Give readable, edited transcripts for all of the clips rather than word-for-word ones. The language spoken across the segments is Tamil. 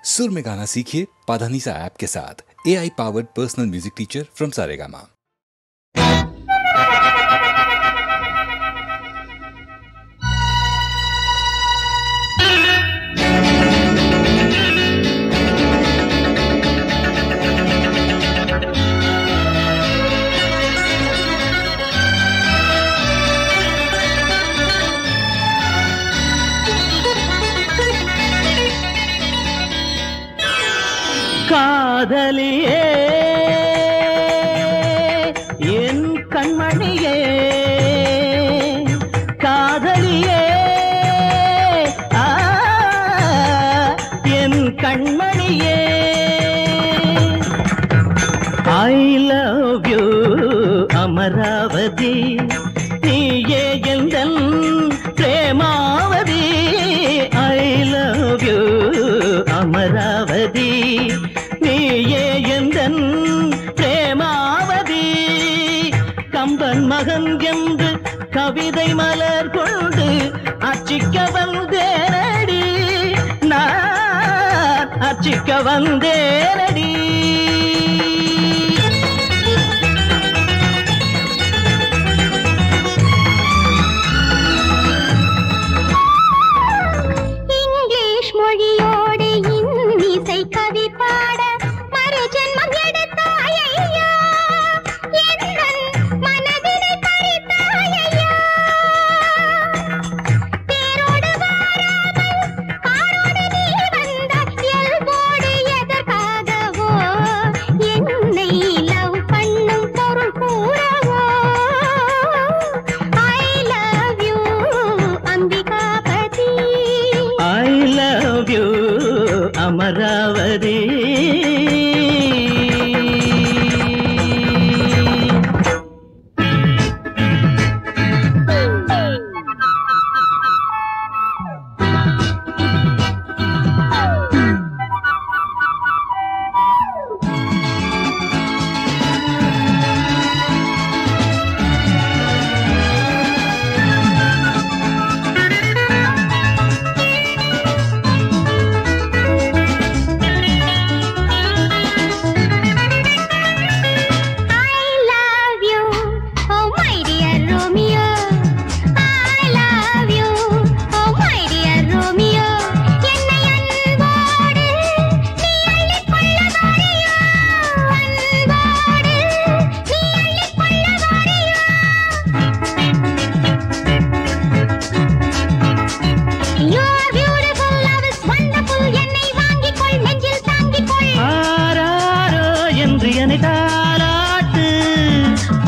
सुर में गाना सीखिए पाधानीसा ऐप के साथ। AI powered personal music teacher from Saregama. காதலியே என் கண்மணியே காதலியே என் கண்மணியே I love you அமராவதி நீயே எந்தன் Premavathi I love you Amaravathi நீயே எந்தன் பிரேமாவதி கம்பன் மகன் என்று கவிதை மலர் கொண்டு அர்ச்சிக்க வந்தேனடி நான் அர்ச்சிக்க வந்தேனடி இங்கிலீஷ் மொழியோடு இன்னிசை கவி பாட மறு ஜென்மம் எடுத்தாயையா என் மனதினை பறித்தாயையா தேரோடு வாராமல் காரோடு நீ வந்த இயல்போடு எதற்காகவோ என்னை லவ் பண்ணும் பொருள் கூறவோ I love you Ambikapathy I love you Amaravathi I love you, oh my dear Romeo. I love you, oh my dear Romeo. என்னை அன்போடு நீ அள்ளிக்கொள்ள வாரியோ, அன்போடு நீ அள்ளிக்கொள்ள வாரியோ. Your beautiful love is wonderful. என்னை வாங்கிக்கொள், நெஞ்சில் தாங்கிக்கொள். ஆராரோ என்று என்னை தாலாட்டு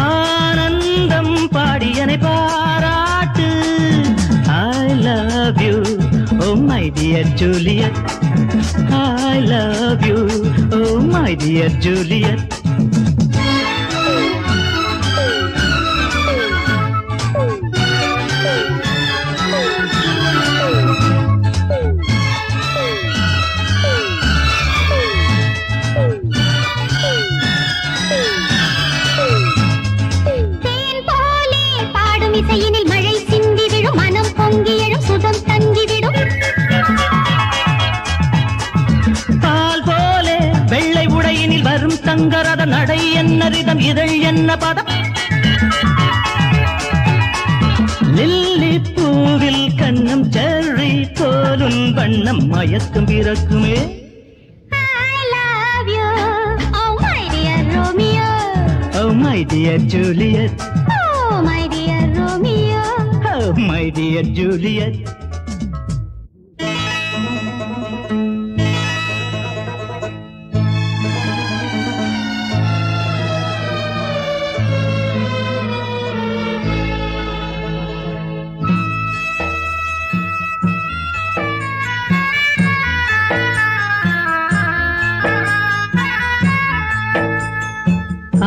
ஆனந்தம் பாடியனை பாராட்டு I love you oh my dear Juliet I love you oh my dear Juliet தேன் போலே பாடும் இசையினில் மழை சிந்தி விழும் மனம் பொங்கி எழும் சுகம் தங்கிவிடும் பால் போலே வெள்ளை உடையினில் வரும் தங்கரத நடை என்ன ரிதம் இதழ் என்ன பதம் லில்லி பூவில் கண்ணம் செர்ரி போலும் வண்ணம் மயக்கம் பிறக்குமே I love you oh my dear Romeo oh my dear Juliet oh my dear Romeo oh my dear Juliet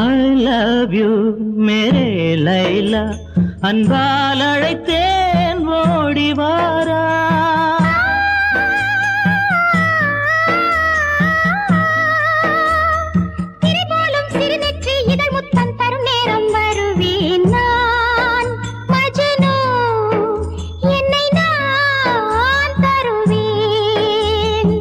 I love you மேரே லைலா அன்பால் அழைத்தேன் ஓடி வாரா திரை போலும் சிறுநெற்றி இதழ் முத்தம் தரும் நேரம் வருவேன் நான் மஜ்னு என்னை நான் தருவேன்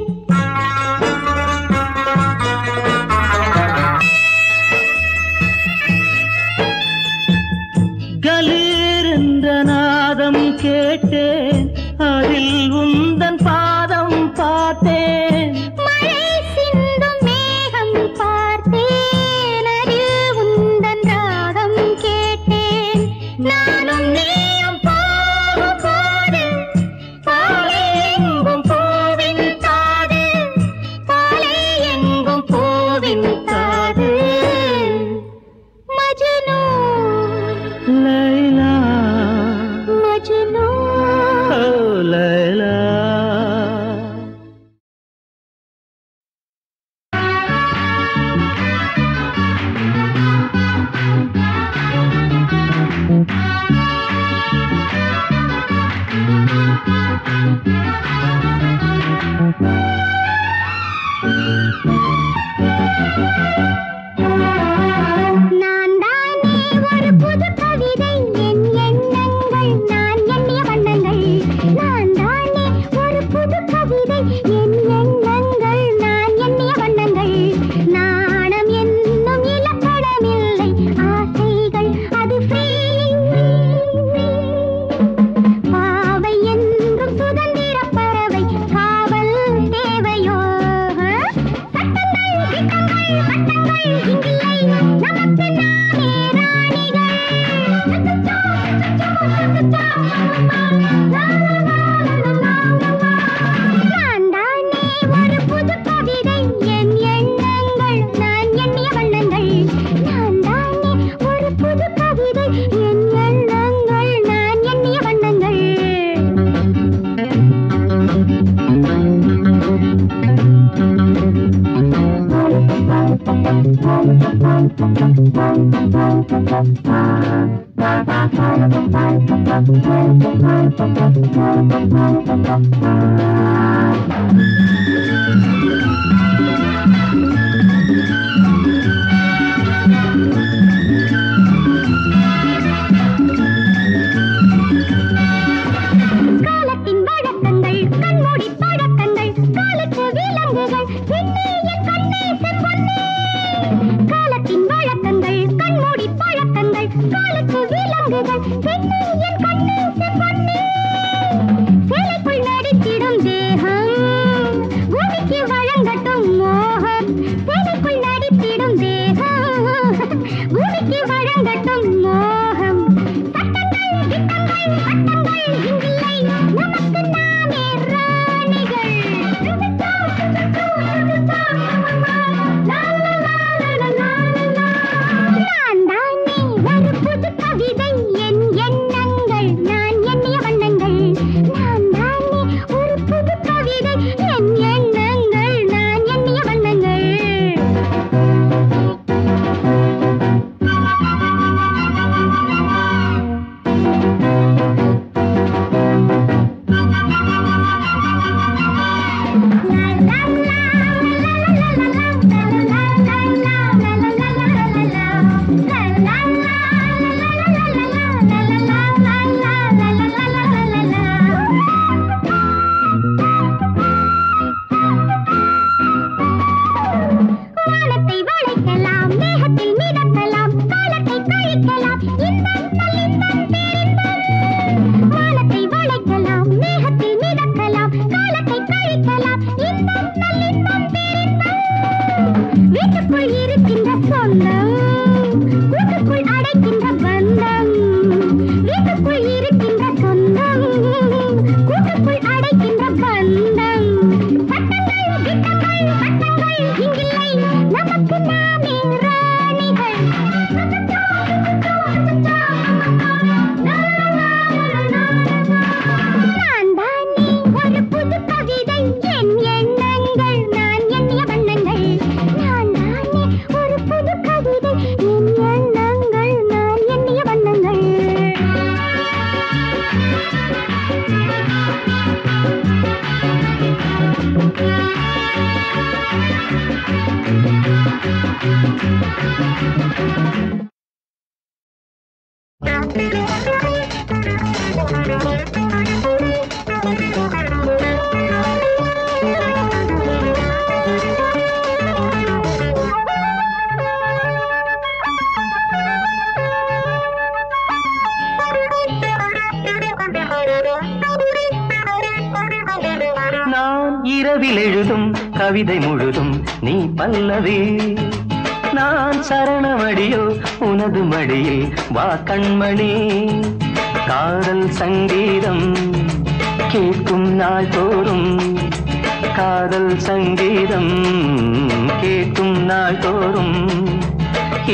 இரவில் எழுதும் கவிதை முழுதும் நீ பல்லவி, நான் சரணமடியோ உனது மடியில் வா கண்மணி. காதல் சங்கீதம் கேட்கும் நாள் தோறும், காதல் சங்கீதம் கேட்கும் நாள் தோறும்.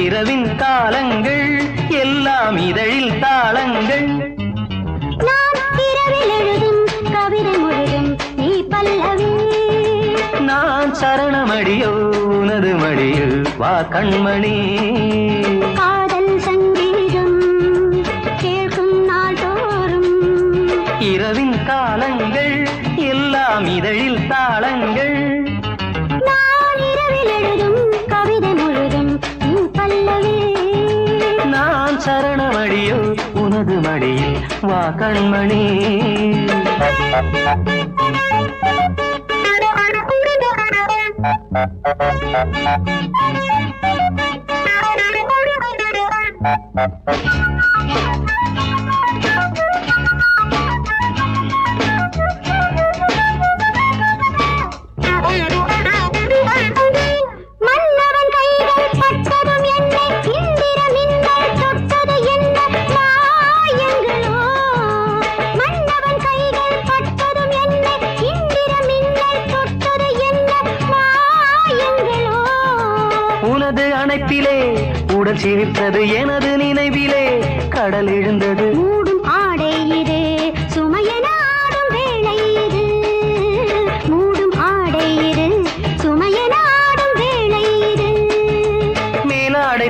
இரவின் காலங்கள் எல்லாம் இதழில் தாளங்கள். கவிதை முழுதும் நீ பல்லவி, நான் சரணமடியோ உனது மடியில் வா கண்மணி. காதல் சங்கீதம் கேட்கும் நாள் தோறும், இரவின் காலங்கள் எல்லாம் இதழில் தாளங்கள். நான் இரவில் எழுதும் கவிதை முழுதும் நீ பல்லவி, நான் சரணமடியோ உனது மடியில் வா கண்மணி. மன்னவன் கைகள் பட்டதும் என்ன, இந்திரமின்னல் தொட்டது என்ன மாயங்களோ. மன்னவன் கைகள் பட்டதும் என்ன, இந்திரமின்னல் தொட்டது என்ன மாயங்களோ. உனது அணைப்பிலே உடல் சிரித்தது எனது நினைவிலே கடல் எழுந்தது. மூடும் ஆடை இது சுமையென ஆடும் வேளை இது, மூடும் ஆடை இது சுமையென ஆடும் வேளை இது. மேலாடை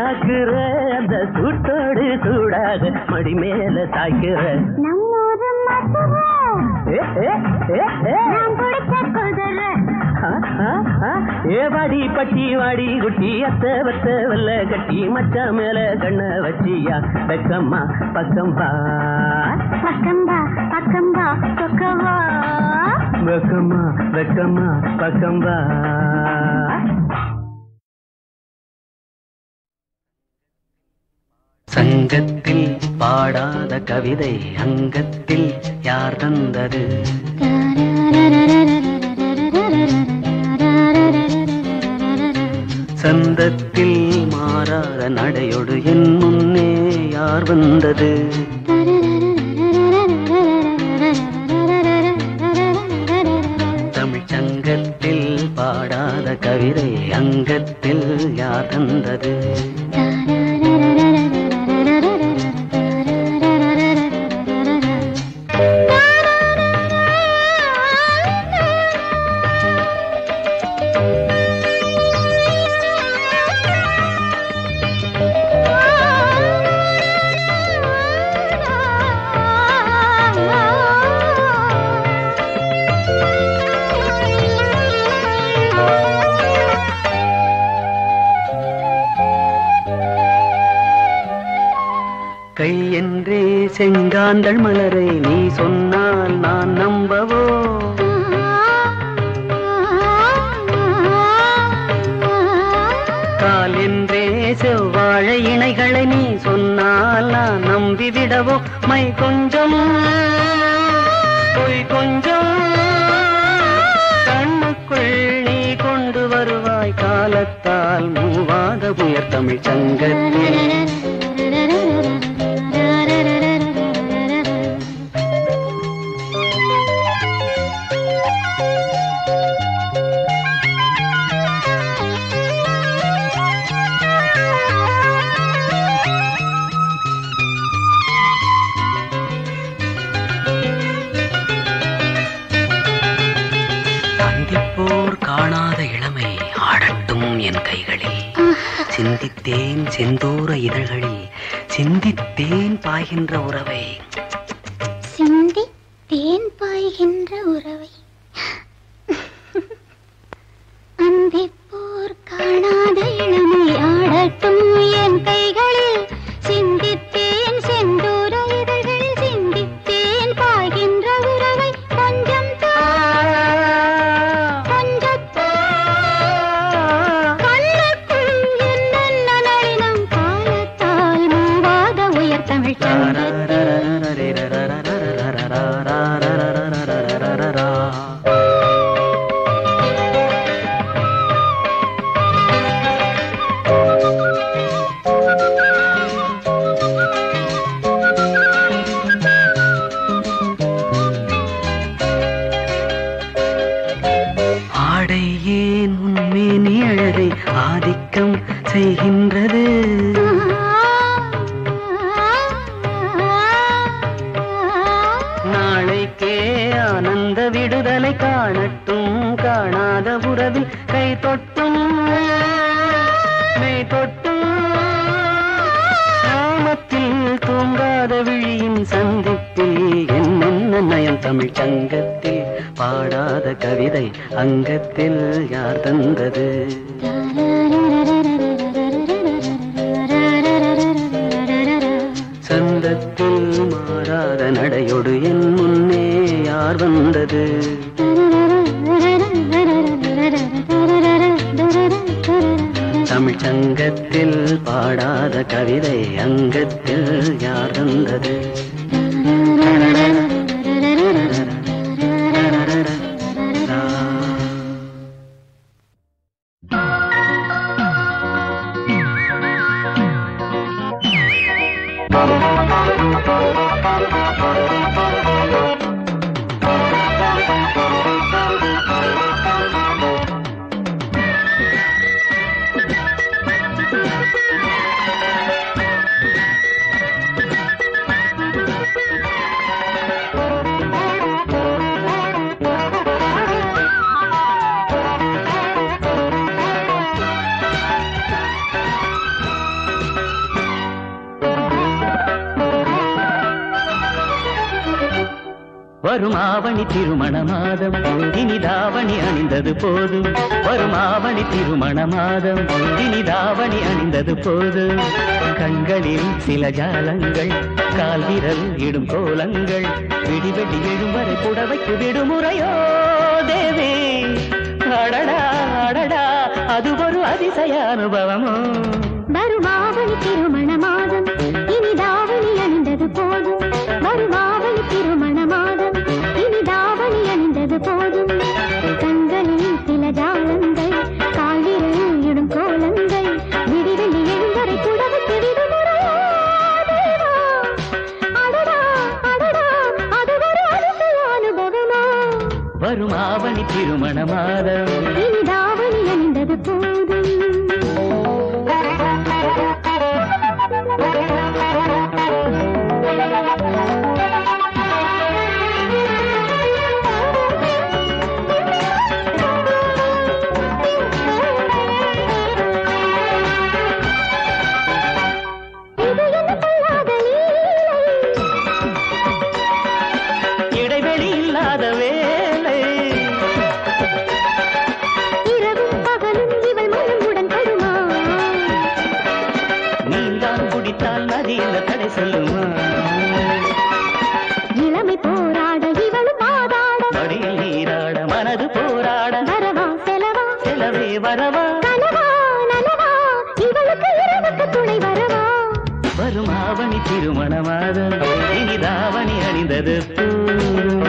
மணியாக்குற அந்த சூட்டோடு சூடாக மடி மேல சாய்க்கிற ஏவாடி பட்டி வாடி குட்டி அத்த வத்த வல்ல கட்டி மச்சா மேல கண்ண வச்சியா வெக்கம்மா பக்கம்பா பக்கம்பா பக்கம்பா பக்கவா வெக்கம்மா வெக்கம்மா பக்கம்பா. சங்கத்தில் பாடாத கவிதை அங்கத்தில் யார் தந்தது? சந்தத்தில் மாறாத நடையோடு என் முன்னே யார் வந்தது? தமிழ் சங்கத்தில் பாடாத கவிதை அங்கத்தில் யார் தந்தது? கை என்றே செங்காந்தள் மலரை நீ சொன்னால் நான் நம்பவோ? கால் என்றே செவ்வாழை இணைகளை நீ சொன்னால் நான் நம்பிவிடவோ? மை கொஞ்சம் பொய் கொஞ்சம் கண்ணுக்குள் நீ கொண்டு வருவாய் காலத்தால் மூவாத உயர் தமிழ் சங்கத்தில். காணாத இளமை ஆடட்டும் என் கைகளில், சிந்தித்தேன் செந்தூர இதழ்களில், சிந்தித்தேன் பாய்கின்ற உறவை, சிந்தித்தேன் பாய்கின்ற உறவை. அந்திப்போர் காணாத இளமை ஆடட்டும் என் கைகளில், சிந்தித்தேன் செந்தூர இதழ்களில், சிந்தித்தேன் பாய்கின்ற உறவை. கொஞ்சம் ஆடை ஏன் உன்மேனி அழகை ஆதிக்கம் செய்கின்றது? நாளைக்கே ஆனந்த விடுதலை காணட்டும் காணாத உறவில் கை தொட்டும் மெய் தொட்டும் கிராமத்தில் தூங்காத விழியின் சந்திப்பில் என்னென்ன நயம் தமிழ் சங்கத்தில் பாடாத கவிதை அங்கத்தில் யார் தந்தது? சந்தத்தில் மாறாத நடையோடு என் முன்னே யார் வந்தது? தமிழ் சங்கத்தில் பாடாத கவிதை அங்கத்தில் யார் தந்தது? வரும் ஆவணி திருமண மாதம் இனி தாவணி அணிந்தது போதும். வரும் ஆவணி திருமண மாதம் இனி தாவணி அணிந்தது போதும். கண்களில் சில ஜாலங்கள் கால் விரல் இடும் கோலங்கள் விடிவெடி எழும் வரை புடவைக்கு விடுமுறையோ தேவே. அடடா அடடா அது ஒரு அதிசய அனுபவமோ. வரும் ஆவணி திருமண மாதம் இனி தாவணி அணிந்தது போதும். வரும் ஆவணி திருமண மாதம் இனி தாவணி அணிந்தது போதும். கண்களில் சில ஜாலங்கள் கால் விரல் இடும் கோலங்கள் விடிவெளி எழுந்தரை புடவைக்கு விடுமுறையோ தேவா. அடடா அடடா அது ஒரு அதிசய அனுபவமோ. வரும் ஆவணி திருமண மாதம் இனி தாவணி அணிந்தது போதும். இடைவெளி இல்லாத வேலை இரவும் பகலும் இவள் மனமுடன் படுமா. நீந்தான் குடித்தால் நதியில் தடை சொல்லுமா. இளமை போராட இவளும் பாதாட மடியில் நீராட மனது போராட வரவா செலவா செலவே வரவா கனவா நனவா இவளுக்கு இரவுக்கு துணை வரவா. வரும் ஆவணி திருமண மாதம் இனி தாவணி அணிந்தது போதும்.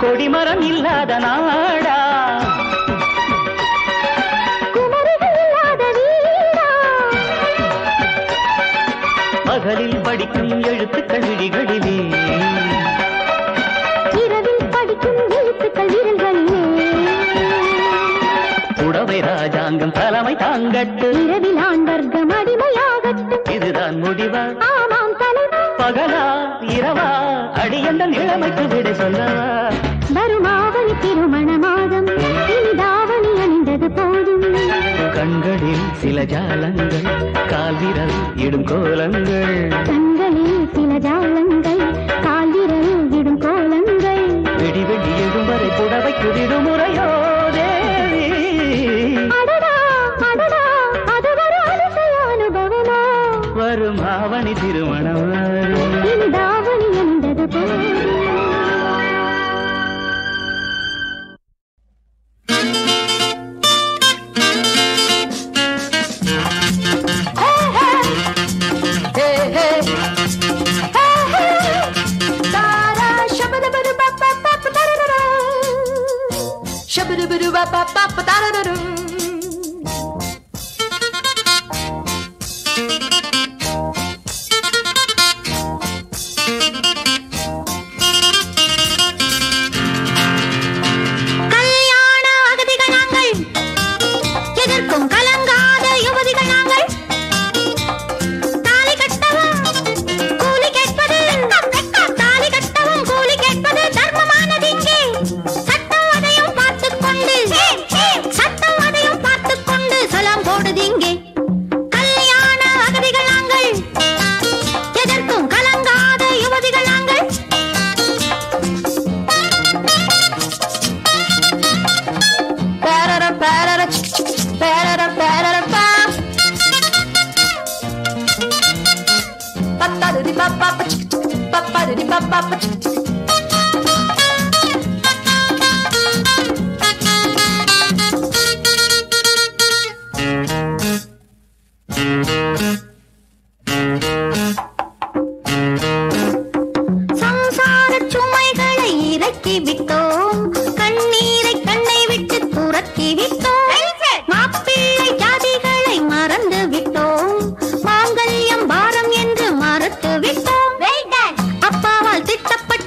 கொடிமரம் இல்லாத நாடா குமரிகள் இல்லாத வீடா. பகலில் படிக்கும் எழுத்துக்கள் விழிகளிலே இரவில் படிக்கும் எழுத்துக்கள் விரல்களிலே. புடவை ராஜாங்கம் தலைமை தாங்கட்டு. இரவில் ஆண் வர்க்கம் அடிமையாகட்டும். இதுதான் முடிவா ஆமாம் தலைவா. பகலா இரவா அடியந்தன் இளமைக்கு விடை சொல்லவா. வரும் ஆவணி திருமண மாதம் இனி தாவணி அணிந்தது போதும். கண்களில் சில ஜாலங்கள் கால் விரல் இடும் கோலங்கள் கண்களில் சில ஜாலங்கள் கால் விரல் இடும் கோலங்கள் வெடி எழும் வரை புடவைக்கு விடுமுறையோ தேவி. அடடா அடடா அது ஒரு அதிசய அனுபவமோ. வரும் ஆவணி திருமணம் இனி தாவணி அணிந்தது போதும். அப்பாவால் திட்டப்பட்ட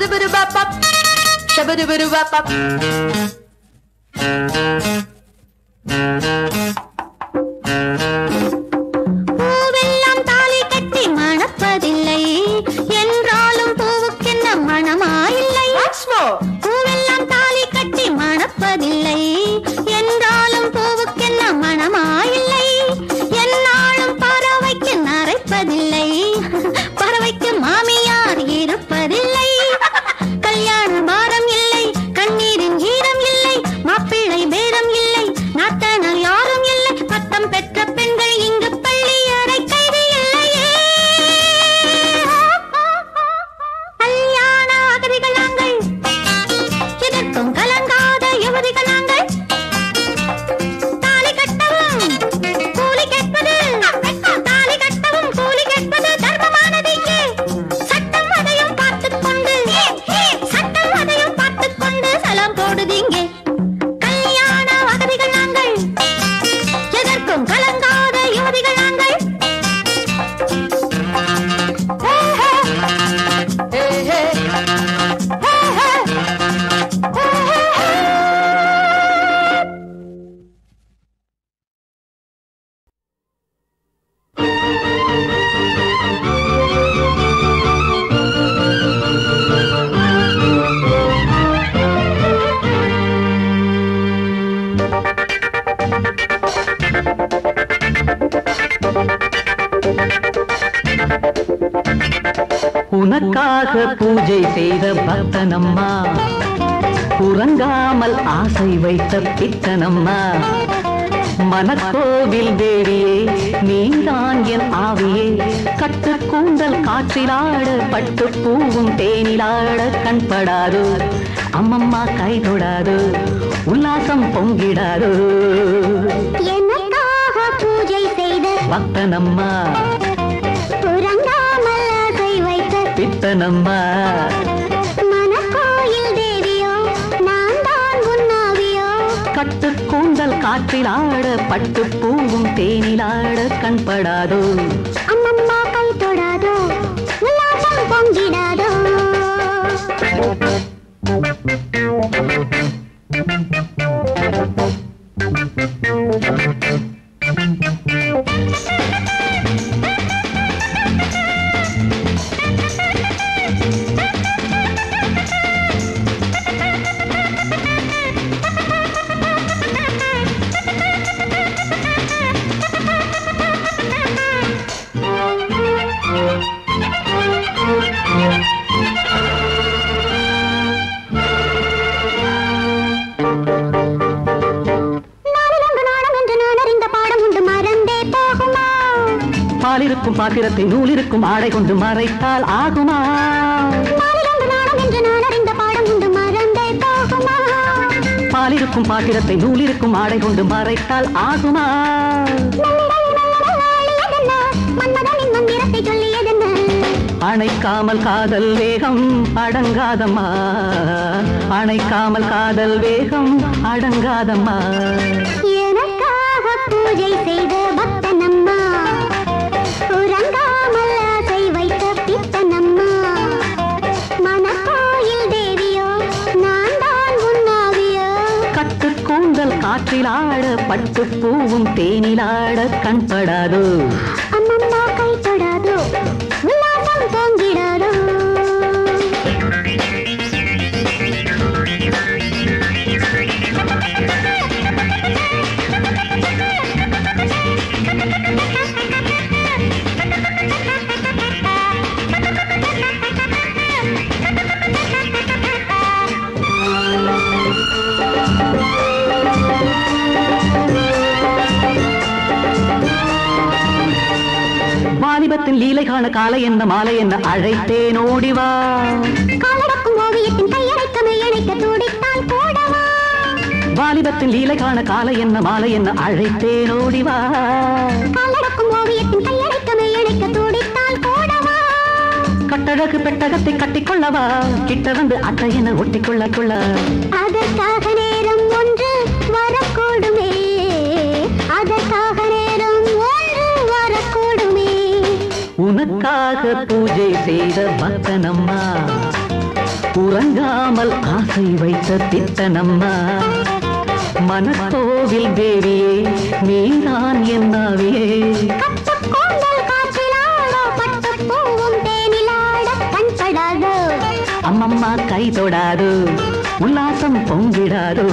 Shabba-dabba-dabba-bop. Shabba-dabba-dabba-bop. பூவெல்லாம் தாலி கட்டி மணப்பதில்லை என்றாலும் பூவுக்கென்ன மணமாயில்லை. பூவெல்லாம் தாலி கட்டி மணப்பதில்லை என்றாலும் பூவுக்கென்ன மணமாயில்லை. என்னாலும் பறவைக்கு நரைப்பதில்லை, பறவைக்கு மாமியார் இருப்பதில்லை. கல்யாண பாரம் இல்லை, கண்ணீரின் ஈரம் இல்லை, மாப்பிள்ளை பேரம் இல்லை, நாட்டனர் யாரும் இல்லை. பட்டம் பெற்ற பெண்கள் இங்கு பள்ளி அறை கைது இல்லையே. கல்யாண அகதிகள் நாங்கள், எதற்கும் கலங்காத யுவதிகள் நாங்கள். தாலி கட்டவும் கூலி கேட்பது, தாலி கட்டவும் கூலி கேட்பது தர்மமானது இங்கே. சட்டம் அதையும் பார்த்துக்கொண்டு, சட்டம் அதையும் பார்த்துக்கொண்டு சலாம் போடுது இங்கே. கல்யாண அகதிகள் நாங்கள், எதற்கும் கலங்காத யுவதிகள் நாங்கள். உனக்காக பூஜை செய்த பக்தனம்மா, உறங்காமல் ஆசை வைத்த பித்தனம்மா. மனக்கோவில் தேவியே நீதான் என் ஆவியே, கட்டு கூந்தல் காற்றிலாட, பட்டு பூவும் தேனிலாட கண்படாதோ. அம்மம்மா கை தொடாதோ, உல்லாசம் பொங்கிடாதோ. எனக்காக பூஜை செய்த பக்தனம்மா, உறங்காமல் ஆசை வைத்த பித்தனம்மா. மனக்கோயில் தேவியோ நான் தான் உன்னாவியோ. கட்டு கூந்தல் காற்றிலாட, பட்டு பூவும் தேனிலாட கண்படாதோ. அம்மம்மா கை தொடாதோ, உல்லாசம் பொங்கிடாதோ. பாலிருக்கும் பாத்திரத்தை நூலிருக்கும் ஆடை கொண்டு மறைத்தால் ஆகுமா? பாலிருக்கும் பாத்திரத்தை நூலிருக்கும் ஆடை கொண்டு மறைத்தால் ஆகுமா? அணைக்காமல் காதல் வேகம் அடங்காதம்மா, அணைக்காமல் காதல் வேகம் அடங்காதம்மா. எனக்காக பூஜை செய்த பக்தனம்மா, உறங்காமல் ஆசை வைத்த பித்தனம்மா. மனக்கோயில் தேவியோ நான் தான் உன்னாவியோ. கட்டு கூந்தல் காற்றிலாட, பட்டு பூவும் தேனிலாட கண்படாதோ. அம்மம்மா கை தொடாதோ, உல்லாசம் பொங்கிடாதோ. வாலிபத்தின் லீலை காண காலை என்ன மாலை என்ன அழைத்தேன் ஓடிவா. காலடக்கும் ஓவியத்தின் கையடைக்க மெய்யடைக்க துடித்தால் போடவா. வாலிபத்தின் லீலை காண காலை என்ன மாலை என்ன அழைத்தேன் ஓடிவா. காலடக்கும் ஓவியத்தின் கையடைக்க மெய்யடைக்க துடித்தால் போடவா. கட்டழகு பெட்டகத்தை கட்டிக்கொள்ளவா, கிட்ட வந்து அட்டை என ஒட்டிக்கொள்ள கொள்ள. அதற்காக நேரம் ஒன்று வரக்கூடுமே, அதற்காக நேரம் ஒன்று வரக்கூடுமே. உனக்காக பூஜை செய்த பக்தனம்மா, உறங்காமல் ஆசை வைத்த திட்டனம்மா மனக்கோவில் தேவியே நீதான் என்னாவே அம்மம்மா கை தொடாது உல்லாசம் பொங்கிடாதோ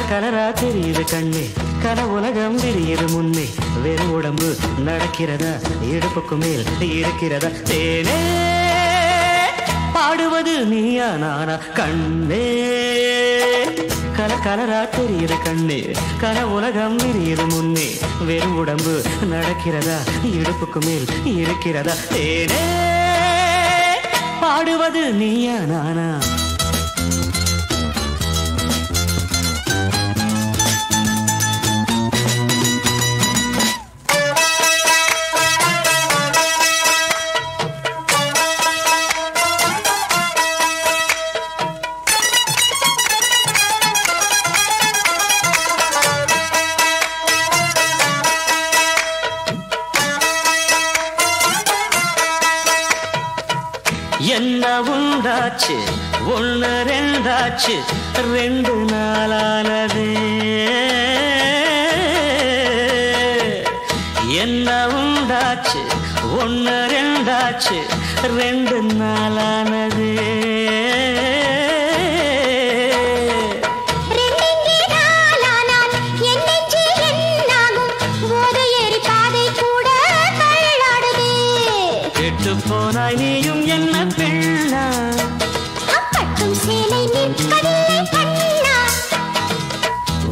கலரா தெரியுது கண்ணே கன உலகம் விரியுது முன்னே வெறும் உடம்பு நடக்கிறதா இடுப்புக்கு மேல் இருக்கிறதா தேனே பாடுவது நீயா நானா கண்ணே கலரா தெரியுது கண்ணே கன உலகம் விரியுது முன்னே வெறும் உடம்பு நடக்கிறதா இடுப்புக்கு மேல் இருக்கிறதா தேனே பாடுவது நீயா நானா என்ன உண்டாச்சு ஒன்னு ரெண்டாச்சு 2 நாளானது என்ன உண்டாச்சு ஒன்னு ரெண்டாச்சு 2 நாளானது போனாய் நீயும் என்ன பெண்ணா பட்டும் சேலை நிற்பதில்லை கண்ணா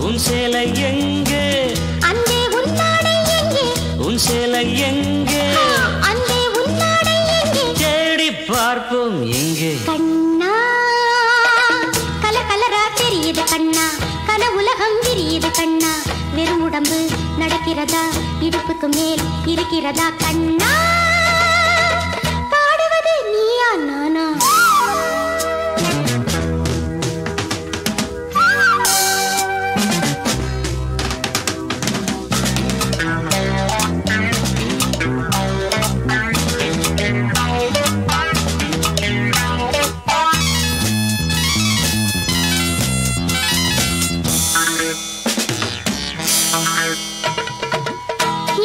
உன் சேலை எங்கே அங்கே உன்னாடை எங்கே உன் சேலை எங்கே அங்கே உன்னாடை எங்கே தேடி பார்ப்போம் எங்கே கண்ணா கலரா தெரியுது கண்ணா கன உலகம் விரியுது கண்ணா வெறும் உடம்பு நடக்கிறதா இடுப்புக்கு மேல் இருக்கிறதா கண்ணா நானா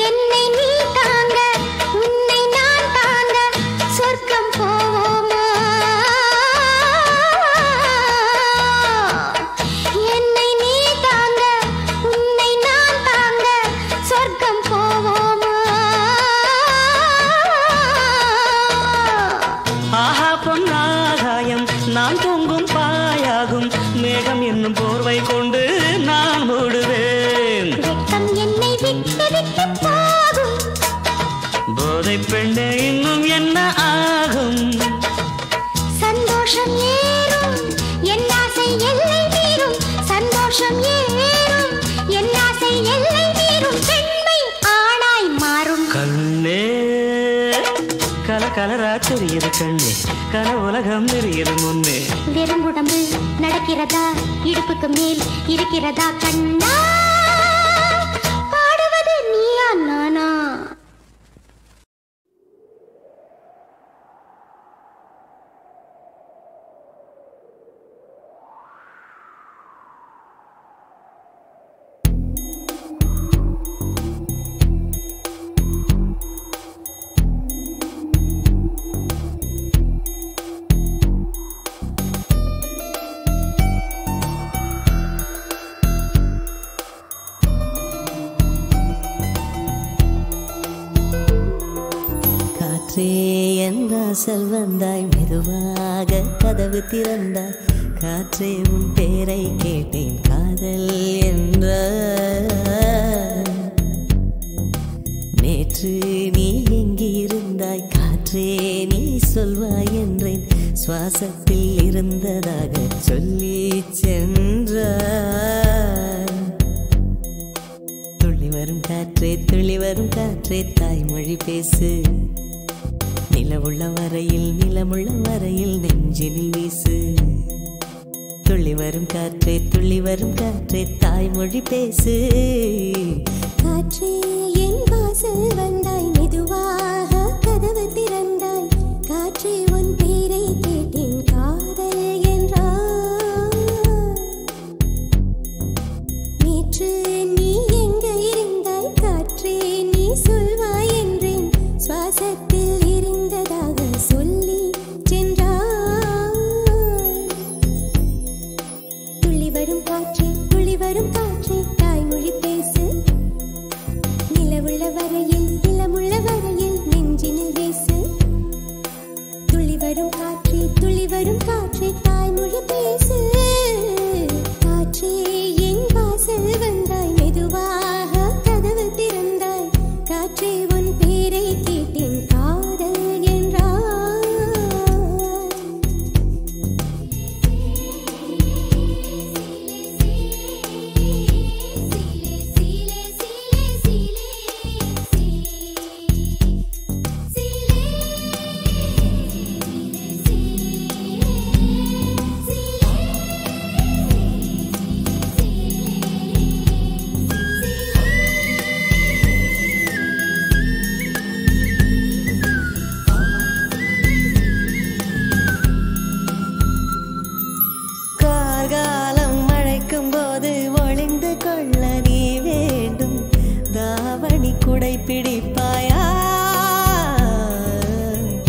என்னை நீ தாங்க உன்னை நான் தாங்க சொர்க்கம் போவோமா என்னை நீ தாங்க உன்னை நான் தாங்க சொர்க்கம் போவோமா ஆஹா பொன்னாகாயம் நான் தூங்கும் பாயாகும் மேகம் என்னும் போர்வை கொண்டு நான் மூடுவேன் வெட்கம் என்னை விட்டு விட்டு போகும் போதை பெண்ணே இன்னும் என்ன ஆகும் சந்தோஷம் ஏறும் என் ஆசை எல்லை மீறும் சந்தோஷம் ஏறும் என் ஆசை எல்லை மீறும் பெண்மை ஆணாய் மாறும் கண்ணே கலரா தெரியுது கண்ணே கன உலகம் நிறையுது முன்னே வெறும் உடம்பு நடக்கிறதா இடுப்புக்கு மேல் இருக்கிறதா கண்ணா பாடுவது நீயா நானா என் வாசல் வந்தாய் மெதுவாக கதவு திறந்தாய் காற்றே உன் பேரை கேட்டேன் சுவாசத்தில் இருந்ததாக சொல்லி சென்றார். துள்ளி வரும் காற்றே துள்ளி வரும் காற்றே தாய்மொழி பேசு, நிலவுள்ள வரையில் நிலமுள்ள வரையில் நெஞ்சினில் வீசு. துள்ளி வரும் காற்றே துள்ளி வரும் காற்றே தாய்மொழி பேசு. காற்றே என் வாசல் வந்தாய், மெதுவாக கதவு திறந்தாய். காற்றே உன் பேரை கேட்டேன், காதல் என்றாய். நேற்று நீ எங்க இருந்தாய், காற்றே நீ சொல்வாய் என்றேன். சுவாசத்தில் இருந்ததாக சொல்லி சென்றாய். துள்ளி வரும் காற்றே துள்ளி வரும் காற்றே தாய்மொழி பேசு, நிலவுள்ள வரையில் நிலமுள்ள வரையில் நெஞ்சினில் வீசு. துள்ளி வரும் காற்றே துள்ளி வரும் காற்றே தாய்மொழி பேசு. காற்றே என் வாசல் வந்தாய், மெதுவாக கதவு திறந்தாய். காற்றே உன் பேரை கேட்டேன், காதல் என்றாய். கார்காலம் மழைக்கும் போது ஒளிந்து கொள்ள நீ வேண்டும், தாவணி குடை பிடிப்பாயா?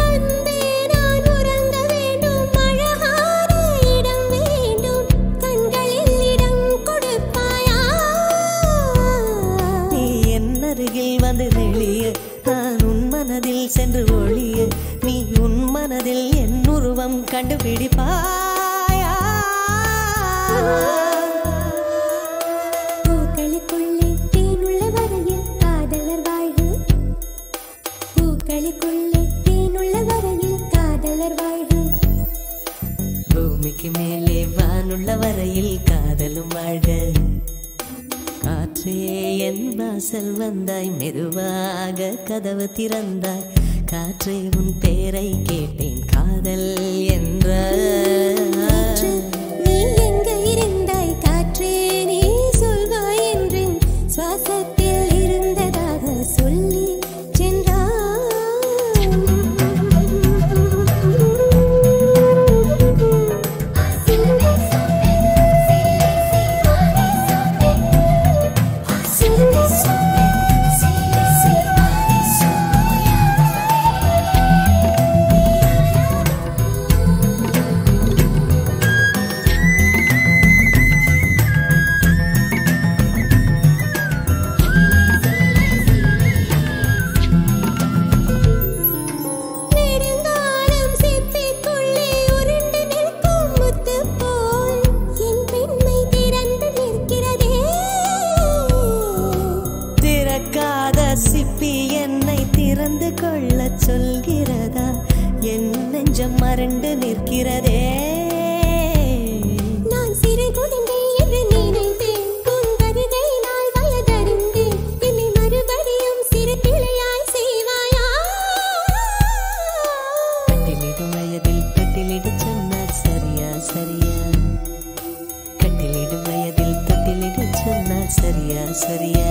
அன்பே நான் உறங்க வேண்டும், அழகான இடம் வேண்டும், கண்களில் இடம் கொடுப்பாயா? நீ என் அருகில் வந்து நெளிய, நான் உன் மனதில் சென்று ஒளிய, நீ உன் மனதில் என் உருவம் கண்டுபிடிப்பாயா? பூக்களுக்குள்ளே தேனுள்ள வரையில் காதலர் வாழ்வு, பூக்களுக்குள்ளே தேனுள்ள வரையில் காதலர் வாழ்வு. பூமிக்கு மேலே வானுள்ள வரையில் காதலும் வாழ்க. காற்றே என் வாசல் வந்தாய், மெதுவாக கதவு திறந்தாய். காற்றே உன் பேரை கேட்டேன், காதல் என்ற. காற்று நீ எங்க இருந்தாய், காற்றே நீ சொல்வாய் என்றேன். சுவாசத்தில் இருந்ததாக சொல்லி நெடுங்காலம் சிப்பிக்குள்ளே உருண்டு நிற்கும் முத்து போல் என் பெண்மை திறந்து நிற்கிறதே. திறக்காத சிப்பி என்னை திறந்து கொள்ள சொல்கிறதா? என் நெஞ்சம் மறண்டு நிற்கிறதே. நான் சிறு குழந்தை என்று நினைத்தேன், உன் வருகை நாள் வயதறிந்தேன். என்னை மறுபடியும் சிறு பிள்ளையாய் செய்வாயா? கட்டிலிடும் வயதில் தொட்டிலிடு சொன்னார் சரியா சரியா? கட்டிலிடும் வயதில் தொட்டிலிடு சொன்னார் சரியா சரியா?